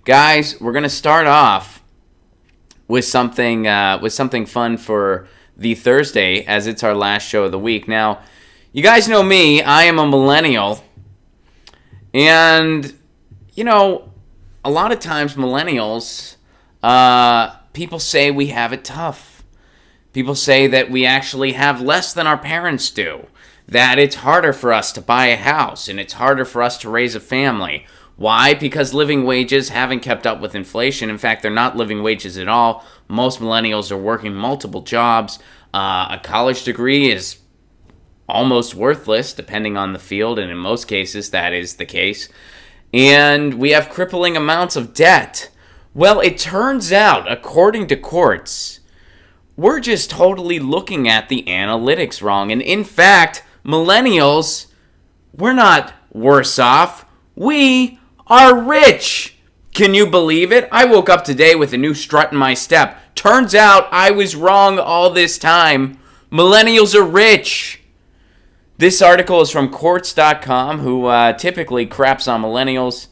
Guys, we're going to start off with something fun for the Thursday, as it's our last show of the week. Now, you guys know me. I am a millennial. And, you know, a lot of times millennials, people say we have it tough. People say that we actually have less than our parents do. That it's harder for us to buy a house and it's harder for us to raise a family. Why? Because living wages haven't kept up with inflation. In fact, they're not living wages at all. Most millennials are working multiple jobs. A college degree is almost worthless, depending on the field, and in most cases, that is the case. And we have crippling amounts of debt. Well, it turns out, according to courts, we're just totally looking at the analytics wrong. And in fact, millennials, we're not worse off. We are rich. Can you believe it? I woke up today with a new strut in my step. Turns out I was wrong all this time. Millennials are rich. This article is from Quartz.com, who typically craps on millennials,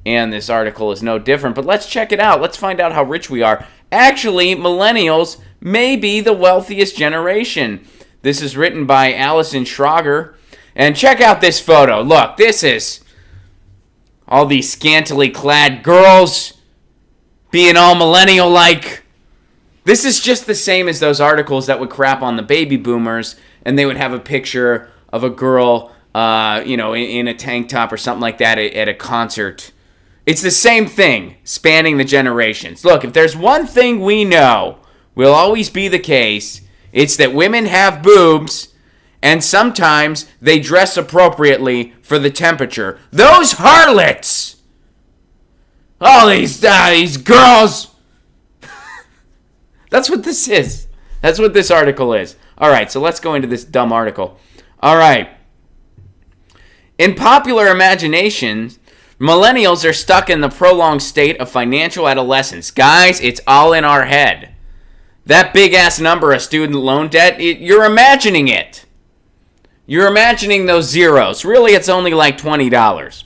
and this article is no different. But let's check it out. Let's find out how rich we are. Actually, millennials may be the wealthiest generation. This is written by Allison Schrager. And check out this photo. Look, this is all these scantily clad girls being all millennial-like. This is just the same as those articles that would crap on the baby boomers, and they would have a picture of a girl, in a tank top or something like that at a concert. It's the same thing, spanning the generations. Look, if there's one thing we know will always be the case, it's that women have boobs, and sometimes they dress appropriately for the temperature. Those harlots! All these girls! That's what this is. That's what this article is. All right, so let's go into this dumb article. All right. In popular imagination, millennials are stuck in the prolonged state of financial adolescence. Guys, it's all in our head. That big-ass number of student loan debt, you're imagining it. You're imagining those zeros. Really, it's only like $20.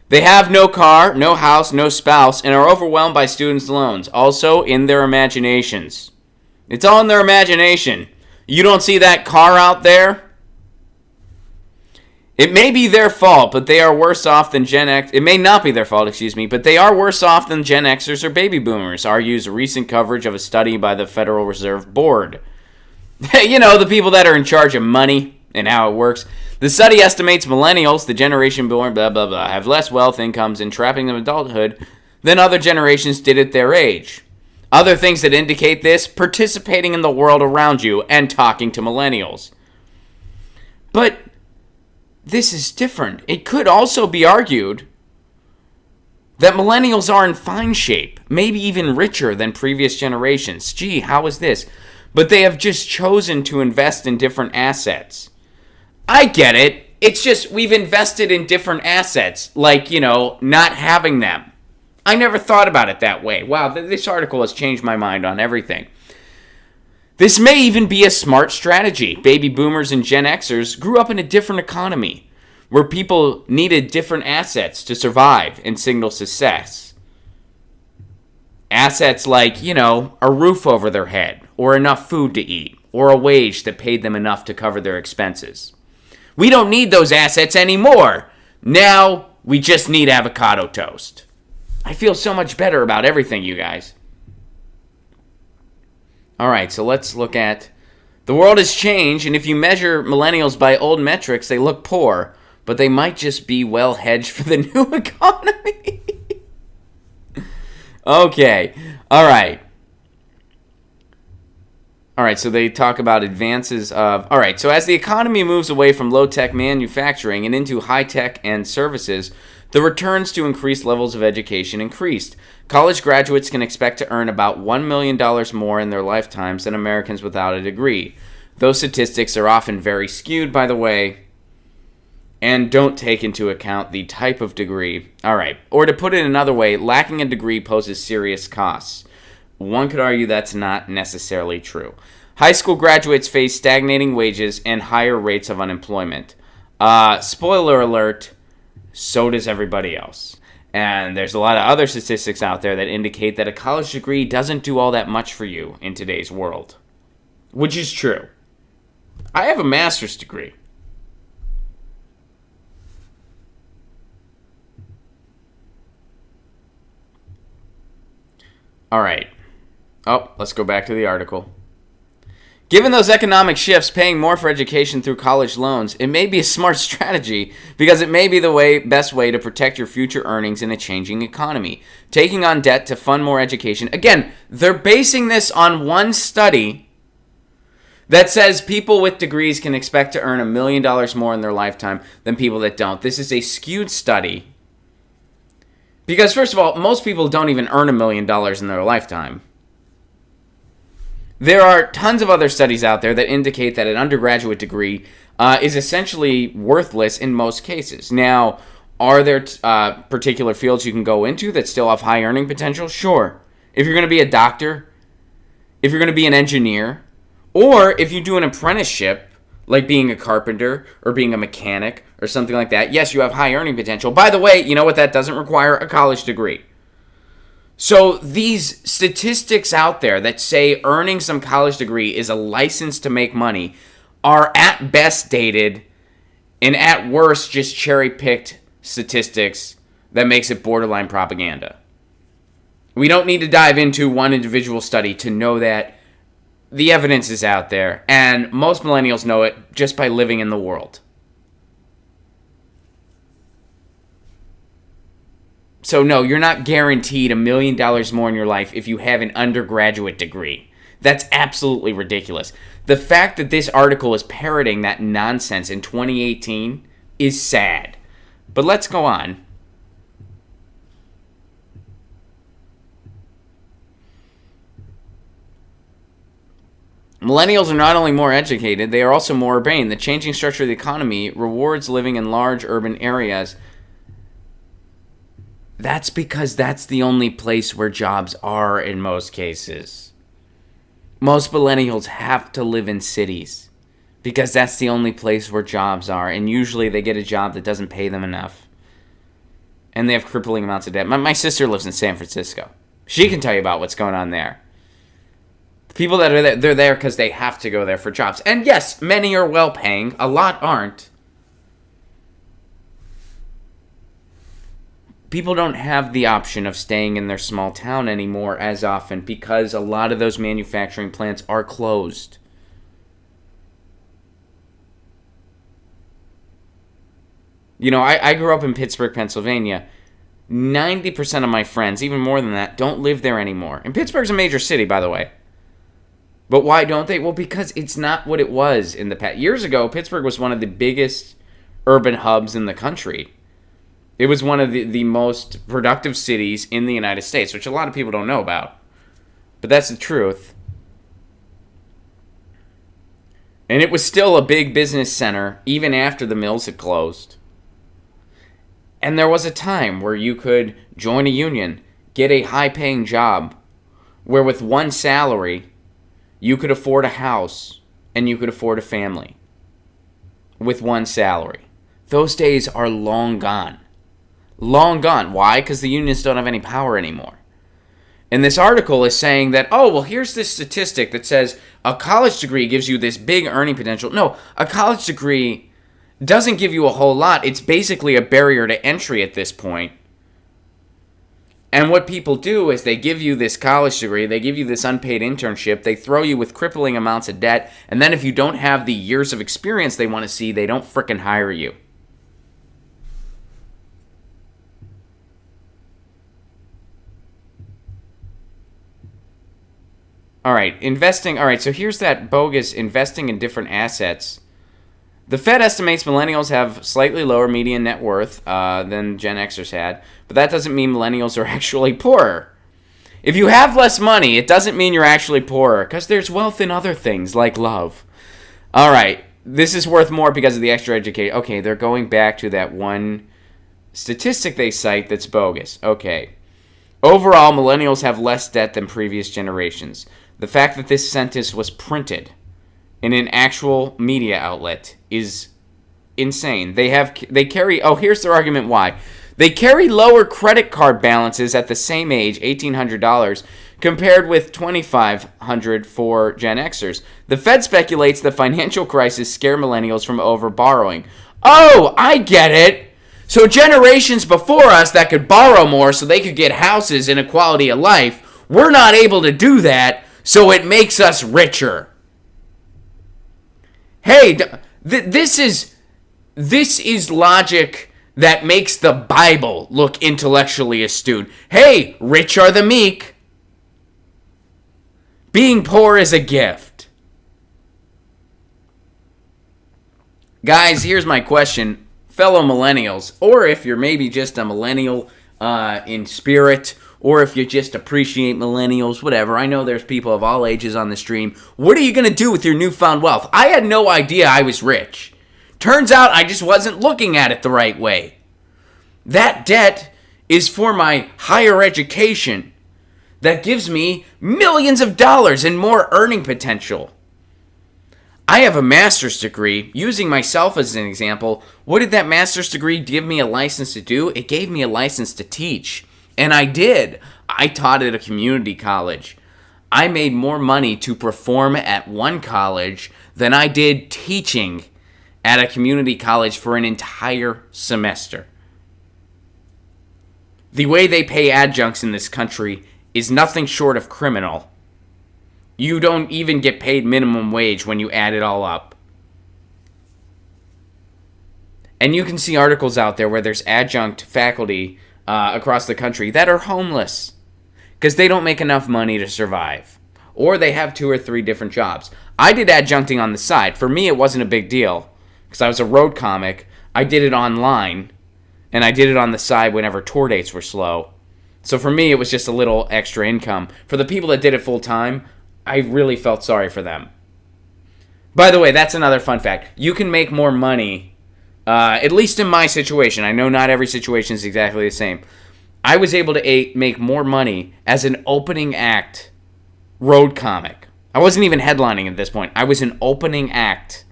They have no car, no house, no spouse, and are overwhelmed by students' loans. Also in their imaginations. It's all in their imagination. You don't see that car out there? It may be their fault, but they are worse off than Gen X. It may not be their fault, but they are worse off than Gen Xers or baby boomers, argues recent coverage of a study by the Federal Reserve Board. You know, the people that are in charge of money and how it works. The study estimates millennials, the generation born, blah, blah, blah, have less wealth, incomes, and trapping of adulthood than other generations did at their age. Other things that indicate this, participating in the world around you and talking to millennials. But this is different. It could also be argued that millennials are in fine shape, maybe even richer than previous generations. Gee, how is this? But they have just chosen to invest in different assets. I get it. It's just we've invested in different assets, like, not having them. I never thought about it that way. Wow, this article has changed my mind on everything. This may even be a smart strategy. Baby boomers and Gen Xers grew up in a different economy, where people needed different assets to survive and signal success. Assets like, a roof over their head, or enough food to eat, or a wage that paid them enough to cover their expenses. We don't need those assets anymore. Now, we just need avocado toast. I feel so much better about everything, you guys. All right, so let's look at... The world has changed, and if you measure millennials by old metrics, they look poor, but they might just be well hedged for the new economy. Okay, all right. All right, so they talk about advances of... All right, so as the economy moves away from low-tech manufacturing and into high-tech and services, the returns to increased levels of education increased. College graduates can expect to earn about $1 million more in their lifetimes than Americans without a degree. Those statistics are often very skewed, by the way, and don't take into account the type of degree. All right, or to put it another way, lacking a degree poses serious costs. One could argue that's not necessarily true. High school graduates face stagnating wages and higher rates of unemployment. Spoiler alert, so does everybody else. And there's a lot of other statistics out there that indicate that a college degree doesn't do all that much for you in today's world. Which is true. I have a master's degree. All right. Oh, let's go back to the article. Given those economic shifts, paying more for education through college loans, it may be a smart strategy because it may be the best way to protect your future earnings in a changing economy. Taking on debt to fund more education. Again, they're basing this on one study that says people with degrees can expect to earn $1 million more in their lifetime than people that don't. This is a skewed study. Because, first of all, most people don't even earn $1 million in their lifetime. There are tons of other studies out there that indicate that an undergraduate degree is essentially worthless in most cases. Now, are there particular fields you can go into that still have high earning potential? Sure. If you're going to be a doctor, if you're going to be an engineer, or if you do an apprenticeship, like being a carpenter or being a mechanic or something like that, yes, you have high earning potential. By the way, you know what? That doesn't require a college degree. So these statistics out there that say earning some college degree is a license to make money are at best dated and at worst just cherry-picked statistics that makes it borderline propaganda. We don't need to dive into one individual study to know that the evidence is out there, and most millennials know it just by living in the world. So no, you're not guaranteed $1 million more in your life if you have an undergraduate degree. That's absolutely ridiculous. The fact that this article is parroting that nonsense in 2018 is sad. But let's go on. Millennials are not only more educated, they are also more urbane. The changing structure of the economy rewards living in large urban areas. That's because that's the only place where jobs are in most cases. Most millennials have to live in cities because that's the only place where jobs are. And usually they get a job that doesn't pay them enough. And they have crippling amounts of debt. My sister lives in San Francisco. She can tell you about what's going on there. The people that are there, they're there because they have to go there for jobs. And yes, many are well paying. A lot aren't. People don't have the option of staying in their small town anymore as often because a lot of those manufacturing plants are closed. You know, I grew up in Pittsburgh, Pennsylvania. 90% of my friends, even more than that, don't live there anymore. And Pittsburgh's a major city, by the way. But why don't they? Well, because it's not what it was in the past. Years ago, Pittsburgh was one of the biggest urban hubs in the country. It was one of the most productive cities in the United States, which a lot of people don't know about. But that's the truth. And it was still a big business center, even after the mills had closed. And there was a time where you could join a union, get a high-paying job, where with one salary, you could afford a house, and you could afford a family. With one salary. Those days are long gone. Long gone. Why? Because the unions don't have any power anymore. And this article is saying that, oh, well, here's this statistic that says a college degree gives you this big earning potential. No, a college degree doesn't give you a whole lot. It's basically a barrier to entry at this point. And what people do is they give you this college degree, they give you this unpaid internship, they throw you with crippling amounts of debt, and then if you don't have the years of experience they want to see, they don't frickin' hire you. All right, investing. All right, so here's that bogus investing in different assets. The Fed estimates millennials have slightly lower median net worth than Gen Xers had, but that doesn't mean millennials are actually poorer. If you have less money, it doesn't mean you're actually poorer, because there's wealth in other things, like love. All right, this is worth more because of the extra education. Okay, they're going back to that one statistic they cite that's bogus. Okay. Overall, millennials have less debt than previous generations. The fact that this sentence was printed in an actual media outlet is insane. They carry, oh, here's their argument why. They carry lower credit card balances at the same age, $1,800, compared with $2,500 for Gen Xers. The Fed speculates the financial crisis scared millennials from over-borrowing. Oh, I get it. So generations before us that could borrow more so they could get houses and a quality of life, we're not able to do that, so it makes us richer. Hey, this is logic that makes the Bible look intellectually astute. Hey, rich are the meek. Being poor is a gift. Guys, here's my question. Fellow millennials, or if you're maybe just a millennial in spirit, or if you just appreciate millennials, whatever. I know there's people of all ages on the stream. What are you going to do with your newfound wealth? I had no idea I was rich. Turns out I just wasn't looking at it the right way. That debt is for my higher education. That gives me millions of dollars and more earning potential. I have a master's degree. Using myself as an example, what did that master's degree give me a license to do? It gave me a license to teach. And I did. I taught at a community college. I made more money to perform at one college than I did teaching at a community college for an entire semester. The way they pay adjuncts in this country is nothing short of criminal. You don't even get paid minimum wage when you add it all up. And you can see articles out there where there's adjunct faculty across the country that are homeless because they don't make enough money to survive. Or they have 2 or 3 different jobs. I did adjuncting on the side. For me, it wasn't a big deal because I was a road comic. I did it online, and I did it on the side whenever tour dates were slow. So for me, it was just a little extra income. For the people that did it full time, I really felt sorry for them. By the way, that's another fun fact. You can make more money, at least in my situation. I know not every situation is exactly the same. I was able to make more money as an opening act road comic. I wasn't even headlining at this point. I was an opening act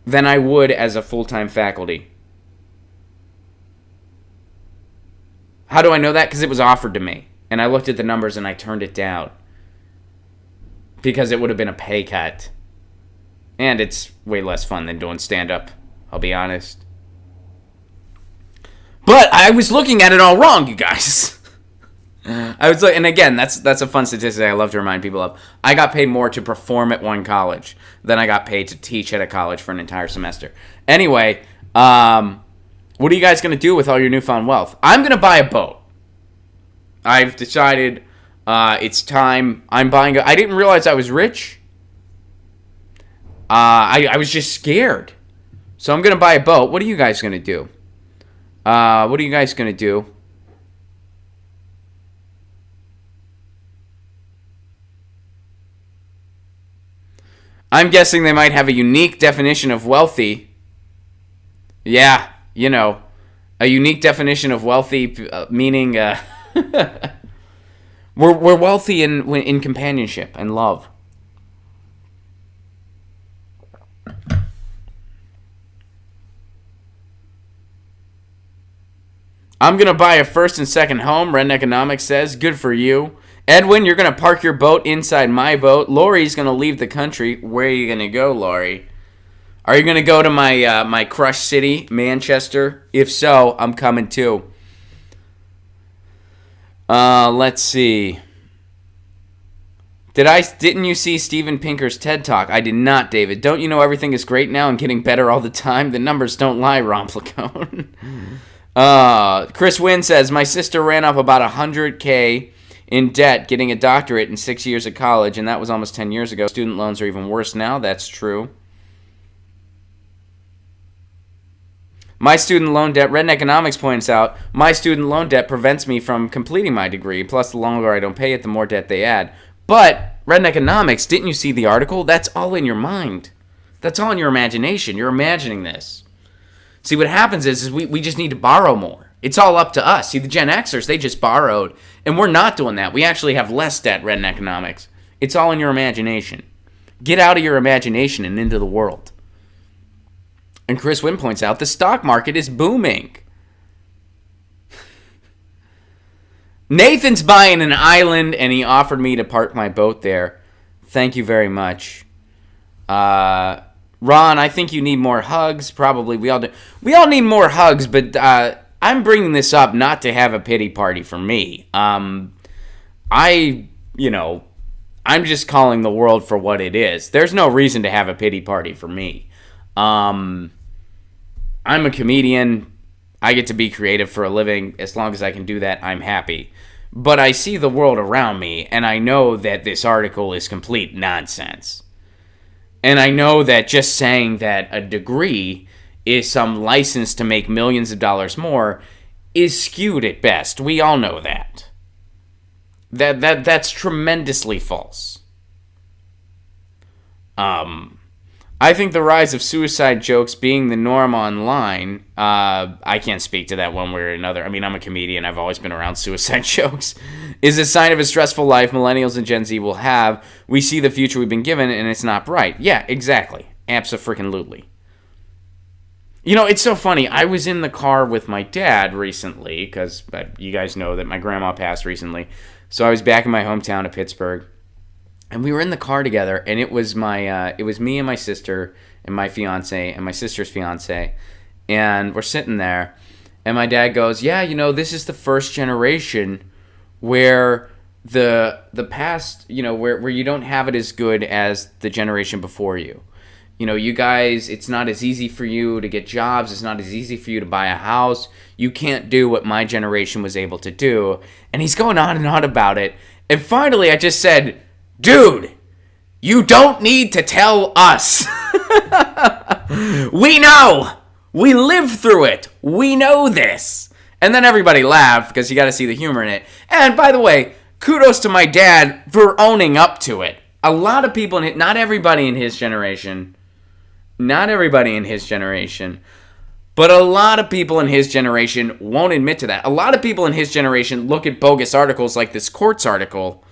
than I would as a full-time faculty. How do I know that? Because it was offered to me. And I looked at the numbers and I turned it down. Because it would have been a pay cut. And it's way less fun than doing stand-up, I'll be honest. But I was looking at it all wrong, you guys. I was like, and again, that's a fun statistic I love to remind people of. I got paid more to perform at one college than I got paid to teach at a college for an entire semester. Anyway, what are you guys going to do with all your newfound wealth? I'm going to buy a boat. I've decided it's time. I'm buying I didn't realize I was rich. I was just scared. So I'm going to buy a boat. What are you guys going to do? What are you guys going to do? I'm guessing they might have a unique definition of wealthy. Yeah, you know, a unique definition of wealthy, meaning we're wealthy in companionship and love. I'm going to buy a first and second home, Ren Economics says. Good for you. Edwin, you're going to park your boat inside my boat. Lori's going to leave the country. Where are you going to go, Lori? Are you going to go to my crush city, Manchester? If so, I'm coming too. Let's see. Didn't you see Steven Pinker's TED Talk? I did not, David. Don't you know everything is great now and getting better all the time? The numbers don't lie, Ron Placone. Chris Wynn says, my sister ran up about $100K in debt getting a doctorate in 6 years of college, and that was almost 10 years ago. Student loans are even worse now. That's true. My student loan debt, Red Economics points out, my student loan debt prevents me from completing my degree. Plus, the longer I don't pay it, the more debt they add. But, Red Economics, didn't you see the article? That's all in your mind. That's all in your imagination. You're imagining this. See, what happens is we just need to borrow more. It's all up to us. See, the Gen Xers, they just borrowed. And we're not doing that. We actually have less debt, Red Economics. It's all in your imagination. Get out of your imagination and into the world. And Chris Wynn points out the stock market is booming. Nathan's buying an island, and he offered me to park my boat there. Thank you very much. Ron, I think you need more hugs. Probably we all do. We all need more hugs, but I'm bringing this up not to have a pity party for me. I'm just calling the world for what it is. There's no reason to have a pity party for me. I'm a comedian. I get to be creative for a living. As long as I can do that, I'm happy. But I see the world around me, and I know that this article is complete nonsense. And I know that just saying that a degree is some license to make millions of dollars more is skewed at best. We all know that. That's tremendously false. I think the rise of suicide jokes being the norm online, I can't speak to that one way or another. I mean, I'm a comedian. I've always been around suicide jokes. Is a sign of a stressful life millennials and Gen Z will have. We see the future we've been given, and it's not bright. Yeah, exactly. Abso-freaking-lutely. You know, it's so funny. I was in the car with my dad recently, because you guys know that my grandma passed recently. So I was back in my hometown of Pittsburgh. And we were in the car together, and it was me and my sister and my fiance and my sister's fiance, and we're sitting there, and my dad goes, "Yeah, this is the first generation where the past, where you don't have it as good as the generation before you. You guys, it's not as easy for you to get jobs. It's not as easy for you to buy a house. You can't do what my generation was able to do." And he's going on and on about it, and finally I just said, "Dude, you don't need to tell us. We know. We lived through it. We know this." And then everybody laughed because you got to see the humor in it. And by the way, kudos to my dad for owning up to it. A lot of people, not everybody in his generation, but a lot of people in his generation won't admit to that. A lot of people in his generation look at bogus articles like this Quartz article,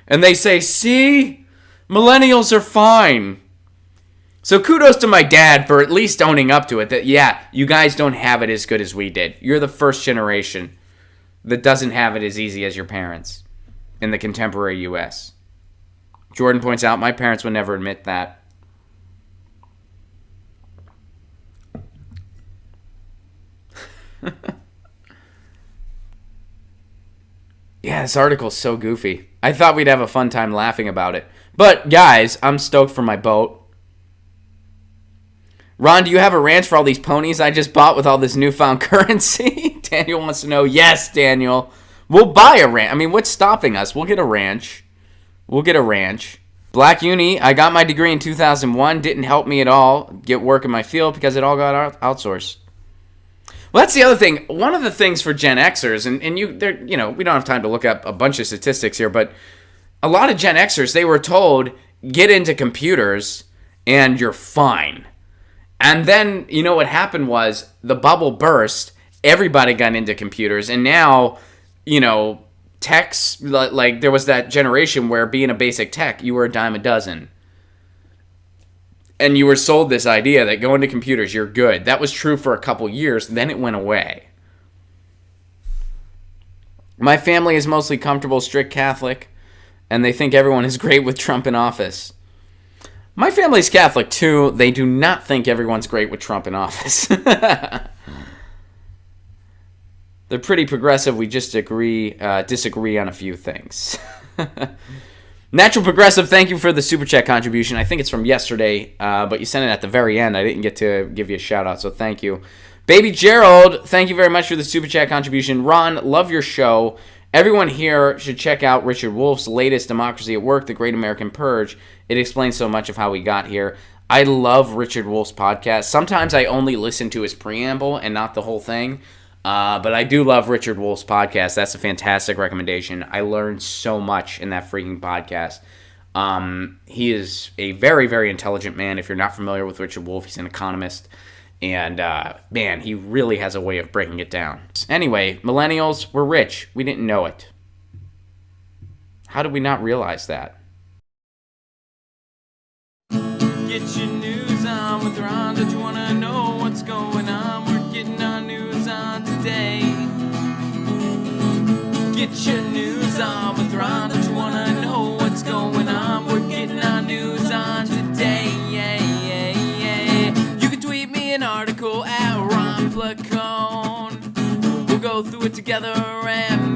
and they say, "See, millennials are fine." So kudos to my dad for at least owning up to it, that, yeah, you guys don't have it as good as we did. You're the first generation that doesn't have it as easy as your parents in the contemporary U.S. Jordan points out, my parents would never admit that. Yeah, this article's so goofy. I thought we'd have a fun time laughing about it. But, guys, I'm stoked for my boat. Ron, do you have a ranch for all these ponies I just bought with all this newfound currency? Daniel wants to know. Yes, Daniel. We'll buy a ranch. I mean, what's stopping us? We'll get a ranch. Black Uni, I got my degree in 2001. Didn't help me at all get work in my field because it all got outsourced. Well, that's the other thing. One of the things for Gen Xers, and we don't have time to look up a bunch of statistics here, but a lot of Gen Xers, they were told, get into computers and you're fine. And then, what happened was the bubble burst, everybody got into computers, and now, techs, like there was that generation where being a basic tech, you were a dime a dozen. And you were sold this idea that going to computers, you're good. That was true for a couple years, then it went away. My family is mostly comfortable, strict Catholic, and they think everyone is great with Trump in office. My family's Catholic too. They do not think everyone's great with Trump in office. They're pretty progressive. We just disagree on a few things. Natural Progressive, thank you for the Super Chat contribution. I think it's from yesterday, but you sent it at the very end. I didn't get to give you a shout-out, so thank you. Baby Gerald, thank you very much for the Super Chat contribution. Ron, love your show. Everyone here should check out Richard Wolff's latest Democracy at Work, The Great American Purge. It explains so much of how we got here. I love Richard Wolff's podcast. Sometimes I only listen to his preamble and not the whole thing. But I do love Richard Wolff's podcast. That's a fantastic recommendation. I learned so much in that freaking podcast. He is a very, very intelligent man. If you're not familiar with Richard Wolff, he's an economist. And, man, he really has a way of breaking it down. Anyway, millennials, we're rich. We didn't know it. How did we not realize that? Get your news on with Ron. Don't you want to know what's going on? We're getting our news on today. Get your news on with Ron. Don't you wanna know what's going on? We're getting our news on today. You can tweet me an article at Ron Placone. We'll go through it together and